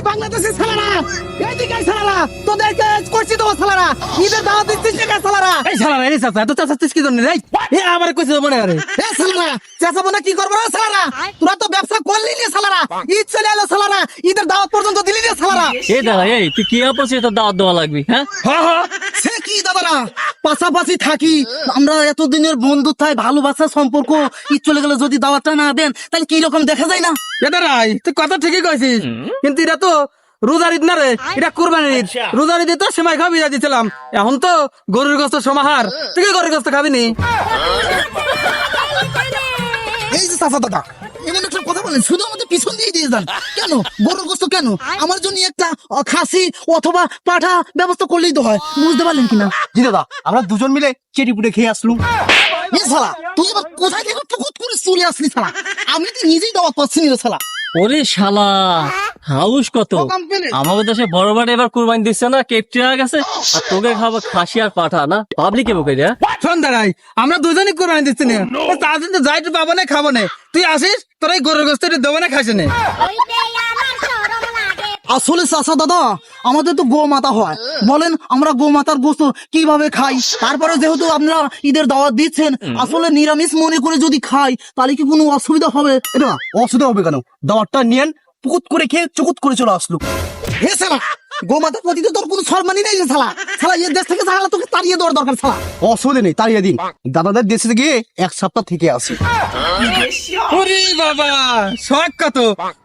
বাংলাদেশের ছেলেরা, এইদিকে ছেলেরা, তোদেরকে করছি তো ছেলেরা, ঈদের দাওয়াত দিচ্ছিস না ছেলেরা? এই শালা রে চাচা এত চাচাচ্ছিস কি জন্য রে? এ আমার কইছে মনে আরে এ ছেলেরা, চেঁচাবো না কি করবো না ছেলেরা? তোরা তো ব্যবসা করলি না ছেলেরা, ঈদ চলে এলো ছেলেরা, ঈদের দাওয়াত পর্যন্ত দিলি না ছেলেরা। এই দাঁড়া, এই তুই কি অপরিচিত দাওয়াত দেওয়া লাগবি? হ্যাঁ, সে কি দাদারা, পাশাপাশি থাকি আমরা, এতদিনের বন্ধুত্ব ভালোবাসার সম্পর্ক, ঈদ চলে গেলে যদি দাওয়াতটা না দেন তাহলে কি রকম দেখা যায় না? এটা রাই তুই কথা ঠিকই কইছিস, কিন্তু এটা তো রোজার ঈদ না রে, এটা কুরবানির ঈদ। রোজার ঈদে তো সেমাই খাবি দিয়েছিলাম, এখন তো গরুর গোস্ত সমাহার, তুই কি গরুর গোস্ত খাবি নি? এই যে চাচা দাদা, এমন একটা কথা বলেন, শুধু আমাদের পিছন দিয়ে দিয়ে যান কেন? গরুর গোস্ত কেন? আমার জন্য একটা খাসি অথবা পাঠা ব্যবস্থা করলেই তো হয়, বুঝতে পারলেন কিনা? জি দাদা, আমরা দুজন মিলে চেটি পুটে খেয়ে আসলুম। এ শালা, তুই এবার কোথায় থেকে টুকুত করে চলে আসলি শালা? আমি তো নিজেই দাওয়াত পাচ্ছি না রে শালা। ওরে শালা, হাউস কত! আমাদের দেশে বড় বাড়ি এবার কুরবানি দিচ্ছে না, কেপটি হয়ে গেছে, আর তোকে খাবো খাসি আর পাঠা না? পাবলিকে বুকে রে। শোন দাঁড়াই, আমরা দুজনই কোরবানি দিচ্ছি না, তার জন্য যাই একটু পাবো না খাবো না, তুই আসিস তোর এই গরুর গোস্ত দেবো না খাসি না। আসলে চাচা দাদা, আমাদের তো গোমাতা হয়, বলেন আমরা গোমাতার গোস্ত কিভাবে খাই? তারপরে যেহেতু আপনারা ঈদের দাওয়াত দিচ্ছেন, আসলে নিরামিষ মনে করে যদি খাই তাহলে কি কোনো অসুবিধা হবে? এটা অসুবিধা হবে কেন? দাওয়াতটা নিয়েন, পুকুত করে খেয়ে চুকুত করে চলে আসলুম। হে শালা, গোমাতার প্রতি তো তোর কোনো সম্মানই নেই রে শালা। শালা এর দেশ থেকে শালা তোকে তাড়িয়ে দেওয়ার দরকার শালা। অসুবিধা নেই, তাড়িয়ে দিন। দাদাদের দেশে গিয়ে 1 সপ্তাহ থেকে আসি। ওরে বাবা, শখ কত!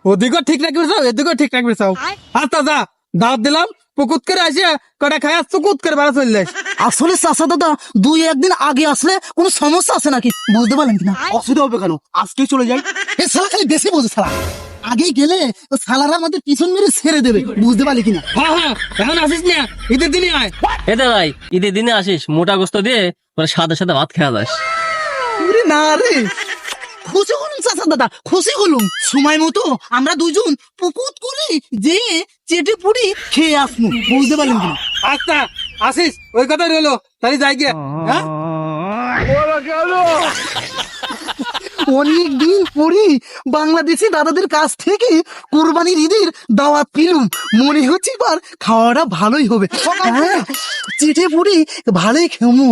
ওদিকেও ঠিক রাখবি চাও, এদিকেও ঠিক রাখবি চাও। আচ্ছা যা, দাওয়াত দিলাম, পুকুত করে আসে কটা খায় চুকুত করে বাড়া চলে যাস। আসলে চাচা দাদা, 2-1 দিন আগে আসলে কোনো সমস্যা আছে নাকি, বুঝতে পারলেন কিনা? অসুবিধা হবে কেন? আজকেই চলে যাই। এ শালা খালি বেশি বোঝে শালা, আগেই গেলে ও শালারা আমাদের পিছন মেরে ছেড়ে দেবে, বুঝতে পারলি কিনা? হ্যাঁ হ্যাঁ, এখন আসিস না, ঈদের দিনই আয়। এ দাঁড়াই, ঈদের দিনে আসিস, মোটা গোস্ত দিয়ে ওরা সাদা সাদা ভাত খেয়া যাস। ওরে না রে, খুশি হলুম চাচা দাদা, খুশি হলুম। সময় মতো আমরা দুজন পুকুত করে যে চেটে পুড়ি খেয়ে আসবো, বুঝতে পারলেন কিনা? আচ্ছা আসিস, ওই কথাই রইলো, তাহলে যাই গিয়ে। হ্যাঁ, অনেক দিন পরে বাংলাদেশি দাদাদের কাছ থেকে কোরবানির ঈদের দাওয়াত পেলুম, মনে হচ্ছে এবার খাওয়াটা ভালোই হবে। হ্যাঁ, চেটে পুড়ি ভালোই খেমু।